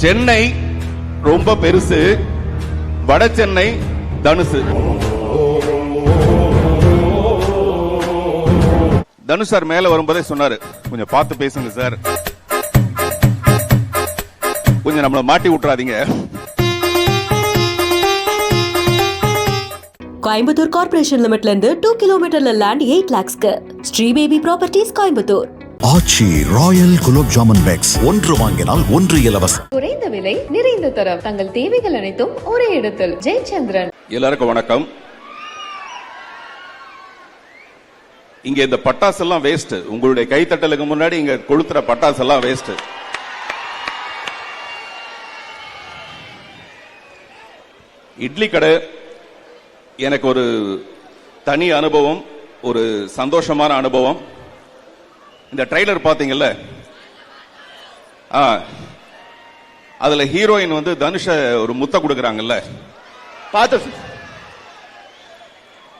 சென்னை ரொம்ப பெருசு, வட சென்னை தனுசு. தனுஷ் சார் மேல வரும்போதே சொன்னாரு, கொஞ்சம் பார்த்து பேசுங்க சார், கொஞ்சம் நம்மள மாட்டி விட்டுறாதீங்க. கோயம்புத்தூர் கார்ப்பரேஷன் லிமிட்ல இருந்து 2 கிலோமீட்டர்ல லேண்ட் 8 lakhsக்கு Sri baby properties Coimbatore. Aachi royal gulab jamun packs, ஒன்று வாங்கினால் ஒன்று இலவசம். குறைந்த விலை, நிறைந்த தரம், தங்கள் தேவைகள் அனைத்தும் ஒரே இடத்தில். ஜெயச்சந்திரன். எல்லாருக்கும் வணக்கம். இங்க இந்த பட்டாசு எல்லாம் வேஸ்ட். உங்களுடைய கைத்தட்டலுக்கு முன்னாடி இங்க கொளுத்துற பட்டாசு எல்லாம் வேஸ்ட். இட்லி கடை எனக்கு ஒரு தனி அனுபவம், ஒரு சந்தோஷமான அனுபவம். இந்த ட்ரைலர் பாத்தீங்கல்ல, அதுல ஹீரோயின் வந்து தனுஷ ஒரு முத்த கொடுக்கறாங்கல்ல, பார்த்து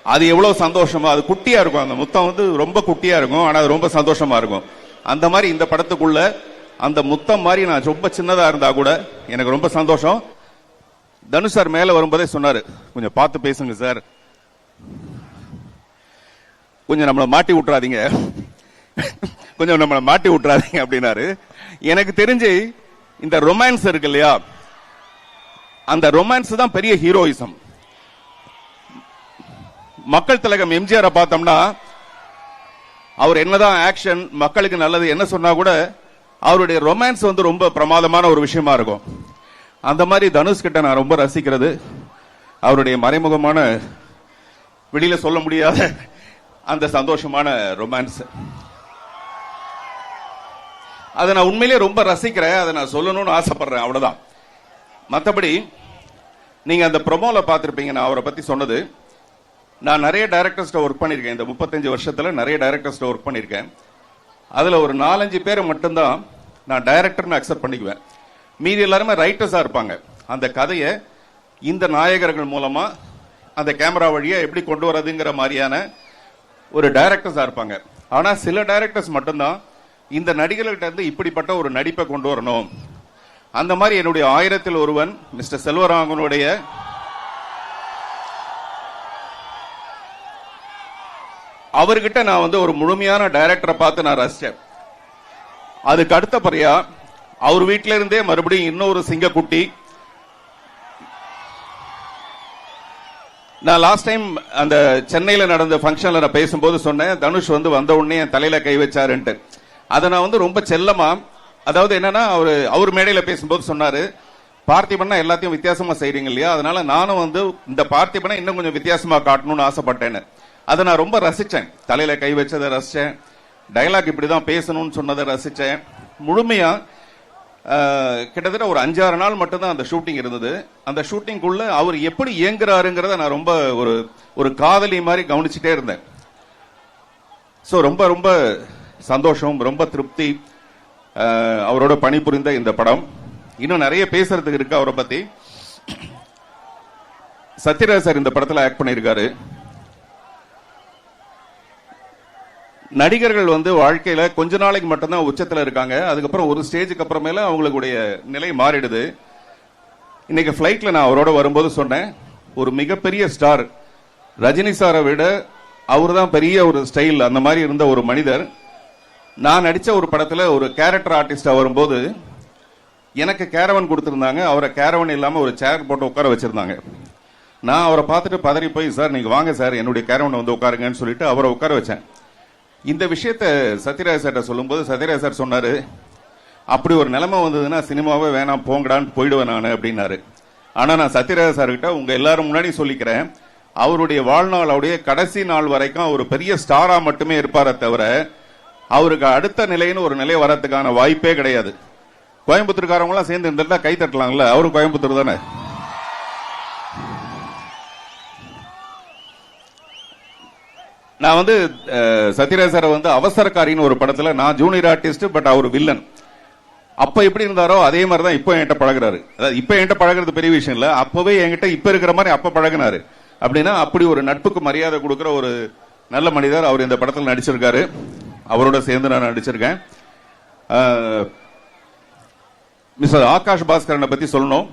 அது எவ்வளவு சந்தோஷமா, அது குட்டியா இருக்கும், அந்த முத்தம் வந்து ரொம்ப குட்டியா இருக்கும், ஆனா அது ரொம்ப சந்தோஷமா இருக்கும். அந்த மாதிரி இந்த படத்துக்குள்ள அந்த முத்தம் மாதிரி நான் ரொம்ப சின்னதா இருந்தா கூட எனக்கு ரொம்ப சந்தோஷம். தனுஷ் சார் மேல வரும்போதே சொன்னாரு, கொஞ்சம் பார்த்து பேசுங்க சார், கொஞ்சம் நம்மள மாட்டி விட்டுறாதீங்க, கொஞ்சம் நம்மள மாட்டி விட்டுறாதீங்க அப்படின்னாரு. எனக்கு தெரிஞ்சு இந்த ரொமான்ஸ் இருக்கு இல்லையா, அந்த ரொமான்ஸ் தான் பெரிய ஹீரோயிசம். மக்கள் திலகம் எம்ஜிஆரை பார்த்தோம்னா, அவர் என்னதான் ஆக்ஷன் மக்களுக்கு நல்லது என்ன சொன்னா கூட அவருடைய ரொமான்ஸ் வந்து ரொம்ப பிரமாதமான ஒரு விஷயமா இருக்கும். அந்த மாதிரி தனுஷ் கிட்ட நான் ரொம்ப ரசிக்கிறது அவருடைய மறைமுகமான, வெளியில சொல்ல முடியாத அந்த சந்தோஷமான ரொமான்ஸ். அதை நான் உண்மையிலேயே ரொம்ப ரசிக்கிறேன், அதை நான் சொல்லணும்னு ஆசைப்படுறேன், அவ்வளவுதான். மற்றபடி நீங்க அந்த ப்ரொமோல பார்த்திருப்பீங்க, நான் அவரை பத்தி சொன்னது. நான் நிறைய டைரக்டர்ஸ்ட ஒர்க் பண்ணிருக்கேன், இந்த 35 வருஷத்துல நிறைய டைரக்டர்ஸ்ட ஒர்க் பண்ணிருக்கேன். அதுல ஒரு 4-5 பேரை மட்டும்தான் நான் டைரக்டர்னு அக்செப்ட் பண்ணிக்குவேன். மீதி எல்லாருமே ரைட்டர்ஸா இருப்பாங்க. அந்த கதையை இந்த நாயகர்கள் மூலமா அந்த கேமரா வழியா எப்படி கொண்டு வரதுங்கிற மாதிரியான ஒரு டைரக்டர்ஸா இருப்பாங்க. ஆனா சில டைரக்டர்ஸ் மட்டும்தான் இந்த நடிகர்கள்ட்ட இருந்து இப்படிப்பட்ட ஒரு நடிப்பை கொண்டு வரணும். அந்த மாதிரி என்னுடைய 1000ல் ஒருவன் மிஸ்டர் செல்வராகவனுடைய அவர்கிட்ட நான் வந்து ஒரு முழுமையான டைரக்டரை பார்த்து நான் ரசிச்சேன். அதுக்கு அடுத்தபடியா அவர் வீட்டில இருந்தே மறுபடியும் இன்னொரு சிங்கக்குட்டி. நான் லாஸ்ட் டைம் அந்த சென்னையில நடந்த ஃபங்க்ஷன்ல நான் பேசும்போது சொன்னேன், தனுஷ் வந்து வந்த உடனே என் தலையில கை வச்சாருன்ட்டு. அதை நான் வந்து ரொம்ப செல்லமா, அதாவது என்னன்னா அவர் மேடையில பேசும்போது சொன்னாரு, பார்த்திபனா எல்லாத்தையும் வித்தியாசமா செய்றீங்க இல்லையா, அதனால நானும் வந்து இந்த பார்த்திபனை இன்னும் கொஞ்சம் வித்தியாசமா காட்டணும்னு ஆசைப்பட்டேன்னு. அதை நான் ரொம்ப ரசிச்சேன். தலையில கை வச்சதை ரசிச்சேன், டயலாக் இப்படிதான் பேசணும்னு சொன்னதை ரசிச்சேன். முழுமையா கிட்டத்தட்ட ஒரு 5-6 நாள் மட்டும்தான் அந்த ஷூட்டிங் இருந்தது. அந்த ஷூட்டிங்குள்ள அவர் எப்படி இயங்குறாருங்கிறத நான் ரொம்ப ஒரு காதலி மாதிரி கவனிச்சுட்டே இருந்தேன். சோ ரொம்ப ரொம்ப சந்தோஷம், ரொம்ப திருப்தி அவரோட பணிபுரிந்த இந்த படம். இன்னும் நிறைய பேசுறதுக்கு இருக்கு அவரை பத்தி. சத்யராஜ் சார் இந்த படத்துல ஆக்ட் பண்ணியிருக்காரு. நடிகர்கள் வந்து வாழ்க்கையில கொஞ்ச நாளைக்கு மட்டும்தான் உச்சத்துல இருக்காங்க, அதுக்கப்புறம் ஒரு ஸ்டேஜுக்கு அப்புறமேல அவங்களுடைய நிலை மாறிடுது. இன்னைக்கு பிளைட்ல நான் அவரோட வரும்போது சொன்னேன், ஒரு மிகப்பெரிய ஸ்டார் ரஜினி சாரை விட அவர் தான் பெரிய ஒரு ஸ்டைல், அந்த மாதிரி இருந்த ஒரு மனிதர். நான் நடிச்ச ஒரு படத்துல ஒரு கேரக்டர் ஆர்டிஸ்டா வரும்போது எனக்கு கேரவன் கொடுத்திருந்தாங்க. அவரை கேரவன் இல்லாம ஒரு சேர் போட்டு உட்கார வச்சிருந்தாங்க. நான் அவரை பார்த்துட்டு பதறி போய், சார் நீங்க வாங்க சார் என்னுடைய கேரவன் வந்து உட்காருங்கன்னு சொல்லிட்டு அவரை உட்கார வச்சேன். இந்த விஷயத்த சத்யராஜ் சார் சொல்லும்போது சத்யராஜ் சார் சொன்னாரு, அப்படி ஒரு நிலைமை வந்ததுன்னா சினிமாவே வேணாம் போங்கடான்னு போயிடுவேன் நான் அப்படின்னாரு. ஆனா நான் சத்யராஜ் சார் கிட்ட உங்க எல்லாரும் முன்னாடி சொல்லிக்கிறேன், அவருடைய வாழ்நாள், அவருடைய கடைசி நாள் வரைக்கும் அவர் பெரிய ஸ்டாரா மட்டுமே இருப்பாரே தவிர அவருக்கு அடுத்த நிலைன்னு ஒரு நிலை வரதுக்கான வாய்ப்பே கிடையாது. கோயம்புத்தூர்காரங்க எல்லாம் சேர்ந்து இருந்துட்டா கை தட்டலாம்ல, அவரு கோயம்புத்தூர் தானே. நான் வந்து சத்யராஜ் சார் வந்து அவசரக்காரின்னு ஒரு படத்துல நான் ஜூனியர் ஆர்டிஸ்ட், பட் அவர் வில்லன். அப்ப எப்படி இருந்தாரோ அதே மாதிரி தான் இப்போ என்கிட்ட பழகுறாரு. அதாவது இப்ப என்கிட்ட பழகிறது பெரிய விஷயம் இல்ல, அப்பவே என்கிட்ட இப்ப இருக்கிற மாதிரி அப்ப பழகினாரு. அப்படின்னா அப்படி ஒரு நட்புக்கு மரியாதை கொடுக்கிற ஒரு நல்ல மனிதர் அவர் இந்த படத்தில் நடிச்சிருக்காரு. அவரோட சேர்ந்து நான் நடிச்சிருக்கேன். மிஸ்டர் ஆகாஷ் பாஸ்கரனை பத்தி சொல்லணும்.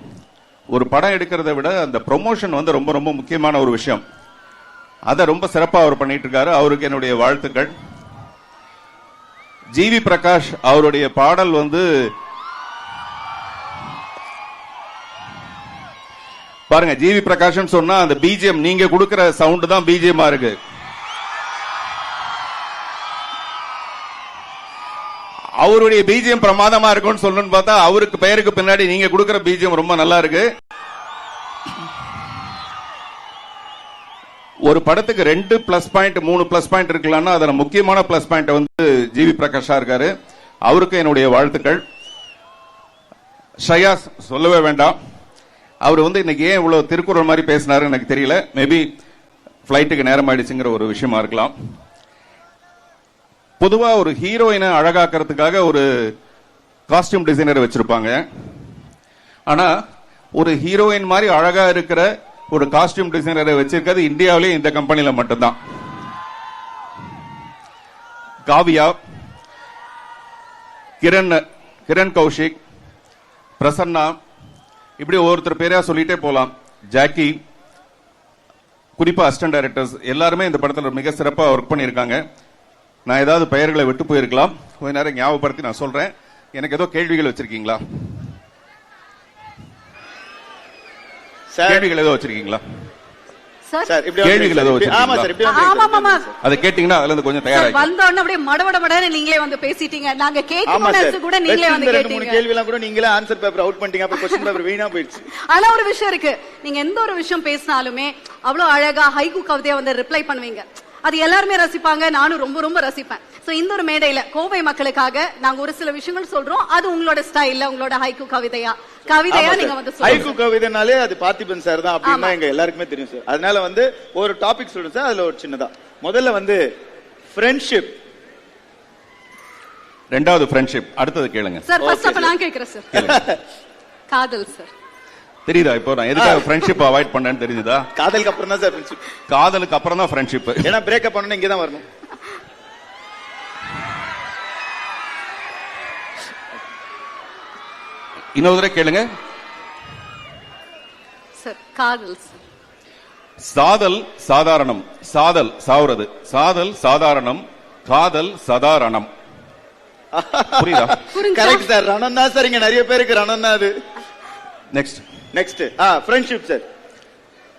ஒரு படம் எடுக்கிறத விட அந்த ப்ரொமோஷன் வந்து ரொம்ப ரொம்ப முக்கியமான ஒரு விஷயம். அதை ரொம்ப சிறப்பா அவர் பண்ணிட்டு இருக்காரு. அவருக்கு என்னுடைய வாழ்த்துக்கள். ஜிவி பிரகாஷ் அவருடைய பாடல் வந்து பாருங்க, ஜிவி பிரகாஷ் சொன்னா அந்த பிஜிஎம் நீங்க கொடுக்கிற சவுண்ட் தான் பிஜிஎம் இருக்கு. அவருடைய பிஜிஎம் பிரமாதமா இருக்கும்னு சொல்லணும்னு பார்த்தா அவருக்கு பெயருக்கு பின்னாடி நீங்க கொடுக்கிற பிஜிஎம் ரொம்ப நல்லா இருக்கு. ஒரு படத்துக்கு 2 பிளஸ் பாயிண்ட் 3 பிளஸ் பாயிண்ட் இருக்கலாம்னா அதுல முக்கியமான பிளஸ் பாயிண்ட் வந்து ஜிவி பிரகாஷா இருக்காரு. அவருக்கு என்னுடைய வாழ்த்துக்கள். ஷயா சொல்லவே வேண்டாம். அவர் வந்து இன்னைக்கு ஏன் இவ்வளவு திருக்குறள் மாதிரி பேசினாரு எனக்கு தெரியல. மேபி பிளைட்டுக்கு நேரம் ஆயிடுச்சுங்கிற ஒரு விஷயமா இருக்கலாம். பொதுவா ஒரு ஹீரோயினை அழகாக்கிறதுக்காக ஒரு காஸ்டியூம் டிசைனர் வச்சிருப்பாங்க. ஆனா ஒரு ஹீரோயின் மாதிரி அழகா இருக்கிற ஒரு காஸ்டியூம் டிசைனரை வச்சிருக்கிறது இந்தியாவிலே இந்த கம்பெனில மட்டும்தான். காவியா, கிரண் கௌஷிக், பிரசன்னா, இப்படி ஒவ்வொருத்தர் பேரா சொல்லிட்டே போலாம். ஜாக்கி, குறிப்பா அசிஸ்டன்ட் டைரக்டர்ஸ் எல்லாருமே இந்த படத்தில் மிக சிறப்பாக ஒர்க் பண்ணியிருக்காங்க. நான் ஏதாவது பெயர்களை விட்டு போயிருக்கலாம், கொஞ்ச நேரம் ஞாபகப்படுத்தி நான் சொல்றேன். எனக்கு ஏதோ கேள்விகள் வச்சிருக்கீங்களா? கேள்விகள் ஏதோ வச்சிருக்கீங்களா? கேள்விகள் ஏதோ வச்சிருக்கீங்களா? அதை கேட்டீங்கன்னா அதுல இருந்து கொஞ்சம் தயாரா வந்தோன்னு அப்படியே மடமடமடன்னு நீங்களே வந்து பேசிட்டீங்க. நாங்க கேட்கணும்னு கூட நீங்களே வந்து கேட்டீங்க. கேள்வி எல்லாம் கூட நீங்களே ஆன்சர் பேப்பர் அவுட் பண்ணிட்டீங்க. அப்புறம் क्वेश्चन பேப்பர் வீணா போயிடுச்சு. ஆனா ஒரு விஷயம் இருக்கு, நீங்க எந்த ஒரு விஷயம் பேசினாலுமே அவ்வளவு அழகா ஹைக்கூ கவிதையா வந்து ரிப்ளை பண்ணுவீங்க. அது எல்லாருமே ரசிப்பாங்க, நானும் ரொம்ப ரொம்ப ரசிப்பேன். சோ இந்த ஒரு மேடையில கோவை மக்களுக்காக நாங்க ஒரு சில விஷயங்கள் சொல்றோம். அது உங்களோட ஸ்டைல்ல உங்களோட ஹைக்கூ கவிதையா நீங்க வந்து ஹைக்கூ கவிதைனாலே அது பார்த்திபன் சார் தான் அப்படின்னா எங்க எல்லாருக்குமே தெரியும் சார். அதனால வந்து ஒரு டாபிக் சொல்றேன் சார். அதுல ஒரு சின்னதா முதல்ல வந்து ஃப்ரெண்ட்ஷிப், ரெண்டாவது ஃப்ரெண்ட்ஷிப், அடுத்தது கேளுங்க சார். ஃபர்ஸ்ட் அப்ப நான் கேக்குறேன் சார். காதல் சார் தெரியுதா? இப்போ நான் எதுக்காக ஃப்ரெண்ட்ஷிப் அவாய்ட் பண்ணேன்னு தெரியுதா? காதலுக்கு அப்புறம் தான் சார் ஃப்ரெண்ட்ஷிப். காதலுக்கு அப்புறம் தான் ஃப்ரெண்ட்ஷிப். ஏன்னா பிரேக்கப் பண்ணனும் இங்க தான் வரணும். இன்னொரு தடவை கேளுங்க சார். காதல் சாதல் சாதாரணம், சாதல் சாவுறது, சாதல் சாதாரணம், காதல் சாதாரணம். புரியுதா? Correct sir. ரணம் தான் சார். இங்க நிறைய பேருக்கு ரணம் தான் அது. Next friendship sir.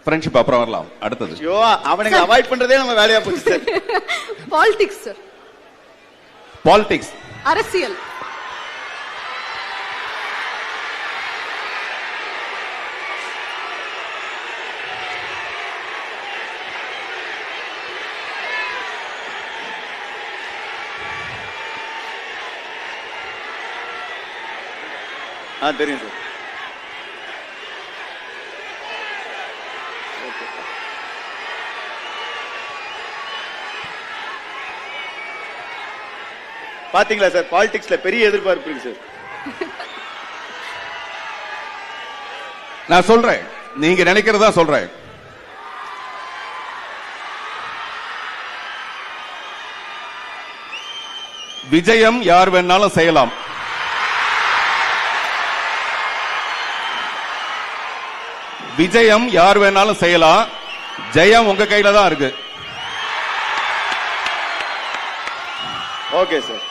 ஃப்ரெண்ட்ஷிப் அப்புறம் வரலாம். அடுத்தது ஐயோ அவனுக்கு அவாய்ட் பண்றதே நம்ம வேலையா போச்சு சார். Politics sir. பாலிடிக்ஸ் அரசியல். தெரியும் சார். பாத்தீங்களா சார், பாலிடிக்ஸ்ல பெரிய எதிர்பார்ப்பு இருக்கு சார். நான் சொல்றேன், நீங்க நினைக்கிறதா சொல்றேன். விஜயம் யார் வேணாலும் செய்யலாம். விஜயம் யார் வேணாலும் செய்யலாம். ஜெயம் உங்க கையில தான் இருக்கு. Okay sir.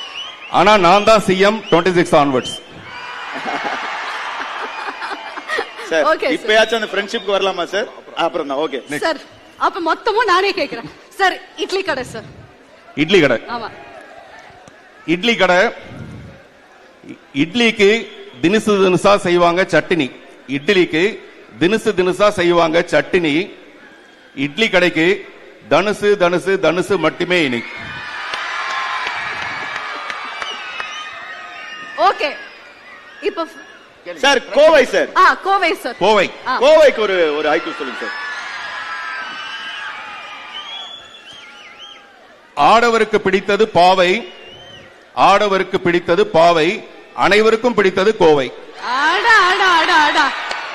ஆனா நான் தான் சிஎம் 26 ஆன்வர்ட்ஸ். சார் இப்பயாச்சும் அந்த ஃப்ரெண்ட்ஷிப்க்கு வரலாமா சார்? அப்புறம் தான். Okay sir. அப்ப மொத்தமும் நானே கேக்குறேன் சார். இட்லி கடை சார். இட்லி கடை. ஆமா. இட்லி கடை. இட்லிக்கு தினுசு தினுசா செய்வாங்க சட்னி. இட்லிக்கு தினுசு தினுசா செய்வாங்க சட்னி. இட்லி கடைக்கு தனுசு தனுசு தனுசு மட்டுமே இனி. ஓகே. இப்போ sir Kovai sir. Kovai sir. Kovai. கோவைக்கு ஒரு ஹைக்கூ சொல்லுங்க சார். ஆடவருக்கு பிடித்தது பாவை, ஆடவருக்கு பிடித்தது பாவை, அனைவருக்கும் பிடித்தது கோவை.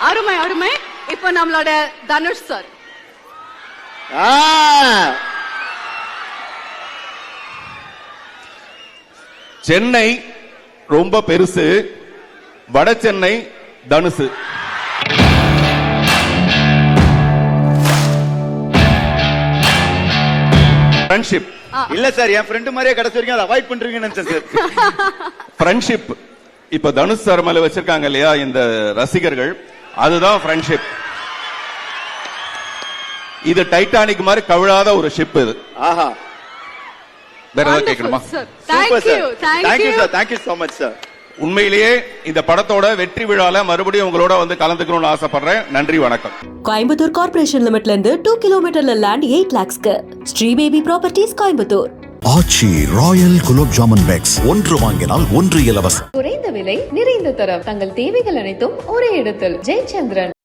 அருமை அருமை. இப்ப நம்மளோட தனுஷ் சார். சென்னை ரொம்ப பெருசு, வட சென்னை தனுசு. ஃப்ரெண்ட்ஷிப். இல்ல சார், என் ஃப்ரெண்ட் மாதிரியே கடைசி வரைக்கும் அதை அவாய்ட் பண்றீங்கன்னு நினைச்சேன் சார். ஃப்ரெண்ட்ஷிப் இப்ப தனுஷ் சார் மேல வச்சிருக்காங்க இல்லையா இந்த ரசிகர்கள், அதுதான் ஃப்ரெண்ட்ஷிப். இது டைட்டானிக் மாதிரி கவிழாத ஒரு ஷிப் இது. ஆஹா, வேற ஏதாவது கேட்கணுமா? Super sir. Thank you sir, thank you so much sir. உண்மையிலேயே இந்த படத்தோட வெற்றி விழால மறுபடியும் உங்களோட வந்து கலந்துக்கணும்னு ஆசைப்படுறேன். நன்றி, வணக்கம். கோயம்புத்தூர் கார்ப்பரேஷன் லிமிட்ல இருந்து 2 கிலோமீட்டர்ல லேண்ட் 8 lakhsக்கு Sri baby properties Coimbatore. Aachi royal gulab jamun packs, ஒன்று வாங்கினால் ஒன்று இலவசம். குறைந்த விலை நிறைந்த தரம் தங்கள் தேவைகள் அனைத்தும் ஒரே இடத்தில் ஜெயச்சந்திரன்.